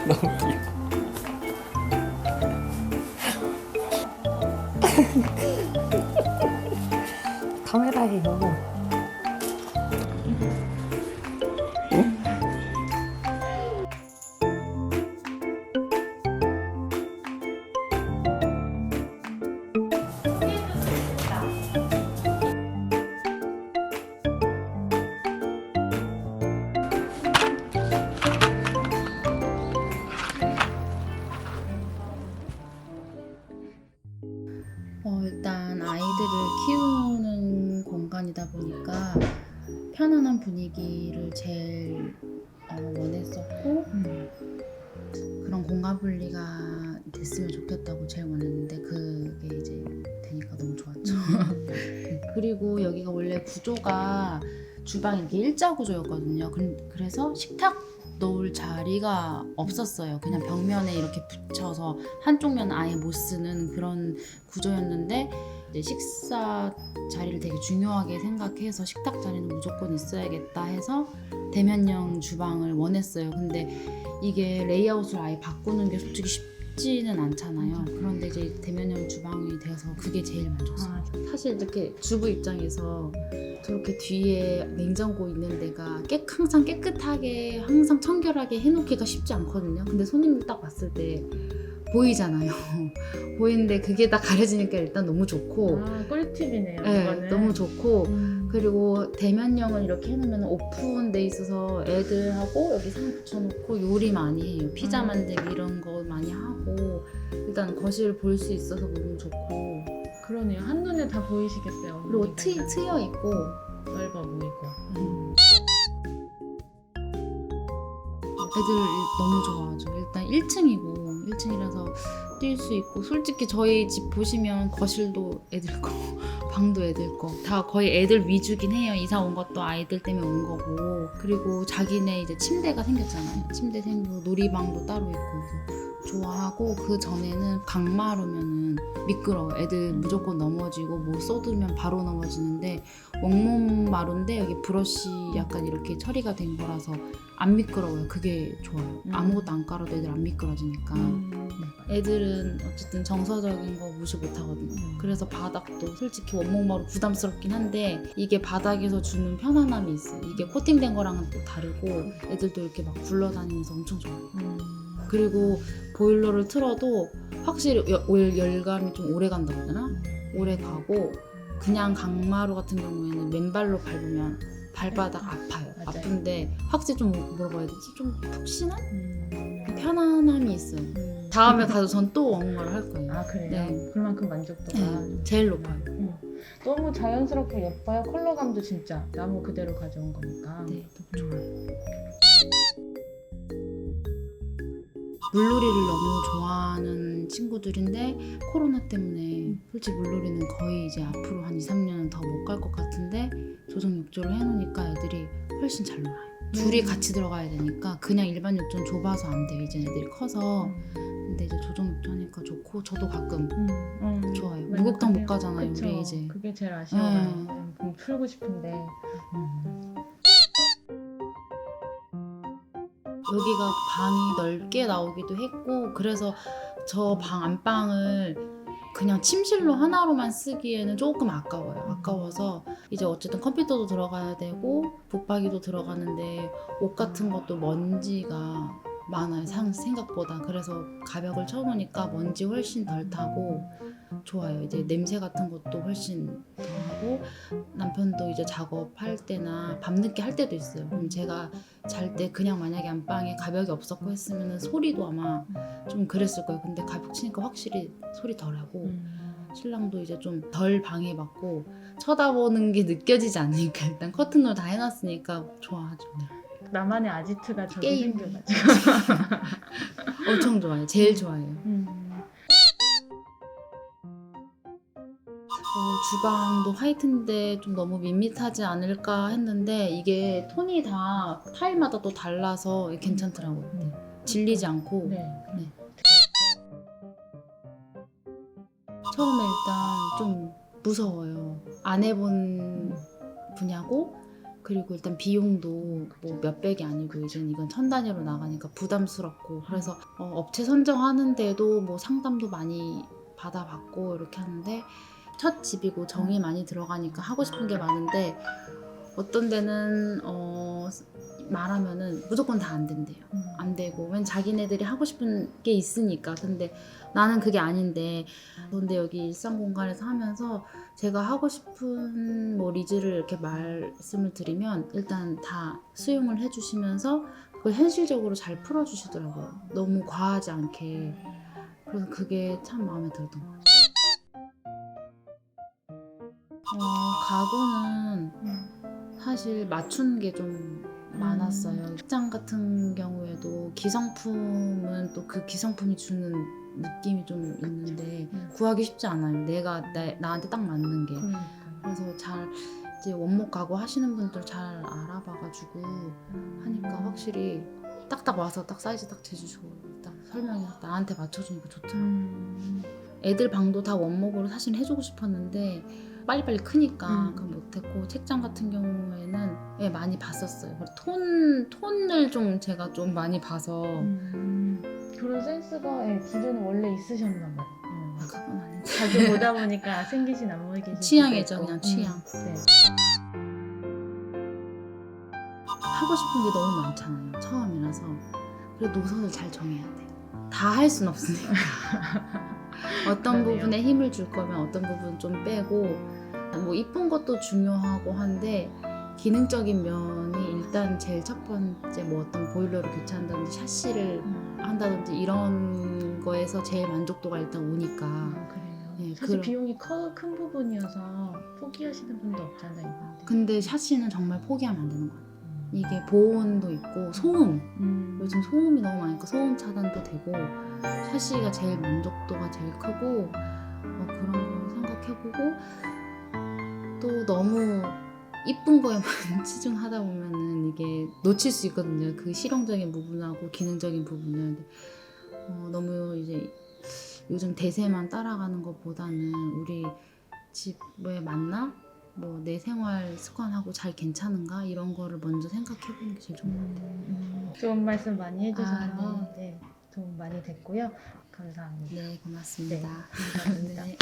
너무 귀여워. 카메라예요. 일단 아이들을 키우는 공간이다 보니까 편안한 분위기를 제일 원했었고 그런 공간 분리가 됐으면 좋겠다고 제일 원했는데 그게 이제 되니까 너무 좋았죠. 그리고 여기가 원래 구조가 주방이 이렇게 일자 구조였거든요. 그래서 식탁 놓을 자리가 없었어요. 그냥 벽면에 이렇게 붙여서 한쪽 면 아예 못 쓰는 그런 구조였는데 이제 식사 자리를 되게 중요하게 생각해서 식탁 자리는 무조건 있어야겠다 해서 대면형 주방을 원했어요. 근데 이게 레이아웃을 아예 바꾸는 게 솔직히 쉽지는 않잖아요. 그런데 이제 대면형 주방이 되어서 그게 제일 만족스러워요. 사실 이렇게 주부 입장에서 저렇게 뒤에 냉장고 있는 데가 항상 깨끗하게 항상 청결하게 해놓기가 쉽지 않거든요. 근데 손님들 딱 봤을 때 보이잖아요. 보이는데 그게 다 가려지니까 일단 너무 좋고 꿀팁이네요. 네, 이거는. 너무 좋고 그리고 대면형은 이렇게 해놓으면 오픈돼 있어서 애들하고 여기 상 붙여놓고 요리 많이 해요. 피자 만들기 이런 거 많이 하고 일단 거실을 볼 수 있어서 너무 좋고 그러네요. 한눈에 다 보이시겠어요. 그리고 어머니가. 트여 있고 넓어 보이고. 애들 너무 좋아하죠. 일단 1층이라서 뛸 수 있고 솔직히 저희 집 보시면 거실도 애들 거 방도 애들 거 다 거의 애들 위주긴 해요. 이사 온 것도 아이들 때문에 온 거고 그리고 자기네 이제 침대가 생겼잖아요. 침대 생기고 놀이방도 따로 있고 그래서 좋아하고 그 전에는 강마루면은 미끄러워. 애들 무조건 넘어지고 뭐 쏟으면 바로 넘어지는데 원목 마루인데 여기 브러쉬 약간 이렇게 처리가 된 거라서 안 미끄러워요. 그게 좋아요. 아무것도 안 깔아도 애들 안 미끄러지니까. 애들은 어쨌든 정서적인 거 무시 못 하거든요. 그래서 바닥도 솔직히 원목마루 부담스럽긴 한데 이게 바닥에서 주는 편안함이 있어요. 이게 코팅된 거랑은 또 다르고 애들도 이렇게 막 굴러다니면서 엄청 좋아요. 그리고 보일러를 틀어도 확실히 열감이 좀 오래 간다고 해야 되나? 오래 가고 그냥 강마루 같은 경우에는 맨발로 밟으면 발바닥 아파요. 맞아요. 아픈데 확실히 좀 뭐라고 해야 되지? 좀 푹신한? 편안함이 있어요. 다음에 가서 전 또 원목마루 할 거예요. 아 그래요? 네. 그만큼 만족도가 제일 높아요. 너무 자연스럽고 예뻐요. 컬러감도 진짜 나무 그대로 가져온 거니까. 네, 너무 좋아요. 물놀이를 너무 좋아하는 친구들인데 코로나 때문에 솔직히 물놀이는 거의 이제 앞으로 한 2, 3년은 더 못 갈 것 같은데 조정 욕조를 해놓으니까 애들이 훨씬 잘 놀아요. 둘이 같이 들어가야 되니까 그냥 일반 욕조는 좁아서 안 돼요. 이제 애들이 커서. 근데 이제 조정 욕조 하니까 좋고 저도 가끔 좋아요. 목욕탕 못 가잖아요. 그쵸. 우리 이제. 그게 제일 아쉬워요. 좀 풀고 싶은데. 여기가 방이 넓게 나오기도 했고 그래서 저 방 안방을 그냥 침실로 하나로만 쓰기에는 조금 아까워요. 아까워서 이제 어쨌든 컴퓨터도 들어가야 되고 붙박이도 들어가는데 옷 같은 것도 먼지가 많아요. 생각보다. 그래서 가벽을 쳐놓으니까 먼지 훨씬 덜 타고 좋아요. 이제 냄새 같은 것도 훨씬 덜하고 남편도 이제 작업할 때나 밤늦게 할 때도 있어요. 그럼 제가 잘 때 그냥 만약에 안방에 가벽이 없었고 했으면 소리도 아마 좀 그랬을 거예요. 근데 가벽 치니까 확실히 소리 덜하고 신랑도 이제 좀 덜 방해받고 쳐다보는 게 느껴지지 않으니까 일단 커튼으로 다 해놨으니까 좋아하죠. 나만의 아지트가 저기 게임. 생겨가지고. 엄청 좋아해요. 제일 좋아해요. 주방도 화이트인데 좀 너무 밋밋하지 않을까 했는데 이게 톤이 다 타일마다 또 달라서 괜찮더라고요. 질리지 않고 네. 처음에 일단 좀 무서워요. 안 해본 분야고 그리고 일단 비용도 뭐 몇백이 아니고 이건 천 단위로 나가니까 부담스럽고 그래서 업체 선정하는데도 뭐 상담도 많이 받아봤고 이렇게 하는데 첫 집이고 정이 많이 들어가니까 하고 싶은 게 많은데 어떤 데는 말하면은 무조건 다 안 된대요. 안 되고 웬 자기네들이 하고 싶은 게 있으니까. 근데 나는 그게 아닌데 근데 여기 일상공간에서 하면서 제가 하고 싶은 뭐 리즈를 이렇게 말씀을 드리면 일단 다 수용을 해주시면서 그걸 현실적으로 잘 풀어주시더라고요. 너무 과하지 않게. 그래서 그게 참 마음에 들었던 것 같아요. 가구는 사실 맞추는 게 좀 많았어요. 직장 같은 경우에도 기성품은 또 그 기성품이 주는 느낌이 좀 있는데 구하기 쉽지 않아요. 내가 나한테 딱 맞는 게. 그래서 잘 이제 원목 가구 하시는 분들 잘 알아봐가지고 하니까 확실히 딱딱 와서 딱 사이즈 딱 재주시고 딱 설명해서 나한테 맞춰주니까 좋더라고요. 애들 방도 다 원목으로 사실 해주고 싶었는데 빨리빨리 크니까 그건 못했고 책장 같은 경우에는 많이 봤었어요. 그리고 톤을 좀 제가 좀 많이 봐서 그런 센스가 기존에 원래 있으셨나 봐요. 그건 아닌데 자주 보다 보니까 생기신 안무이 계신 취향이죠. 그냥 취향. 네. 하고 싶은 게 너무 많잖아요. 처음이라서. 그래서 노선을 잘 정해야 돼요. 다 할 순 없으니까. 어떤 그러네요. 부분에 힘을 줄 거면 어떤 부분 좀 빼고 뭐 이쁜 것도 중요하고 한데 기능적인 면이 일단 제일 첫 번째 뭐 어떤 보일러를 교체한다든지 샤시를 한다든지 이런 거에서 제일 만족도가 일단 오니까 그래요. 네, 사실 비용이 큰 부분이어서 포기하시는 분도 없잖아요. 근데 샤시는 정말 포기하면 안 되는 것 같아요. 이게 보온도 있고 소음 요즘 소음이 너무 많으니까 소음 차단도 되고 샤시가 제일 만족도가 제일 크고 그런 거 생각해보고 또 너무 이쁜 거에만 치중하다 보면은 이게 놓칠 수 있거든요. 그 실용적인 부분하고 기능적인 부분은 너무 이제 요즘 대세만 따라가는 것보다는 우리 집에 맞나? 뭐 내 생활 습관하고 잘 괜찮은가? 이런 거를 먼저 생각해보는 게 제일 좋은 것 같아요. 좋은 말씀 많이 해주셔서 네. 도움 많이 됐고요. 감사합니다. 네, 고맙습니다. 감사합니다. 네.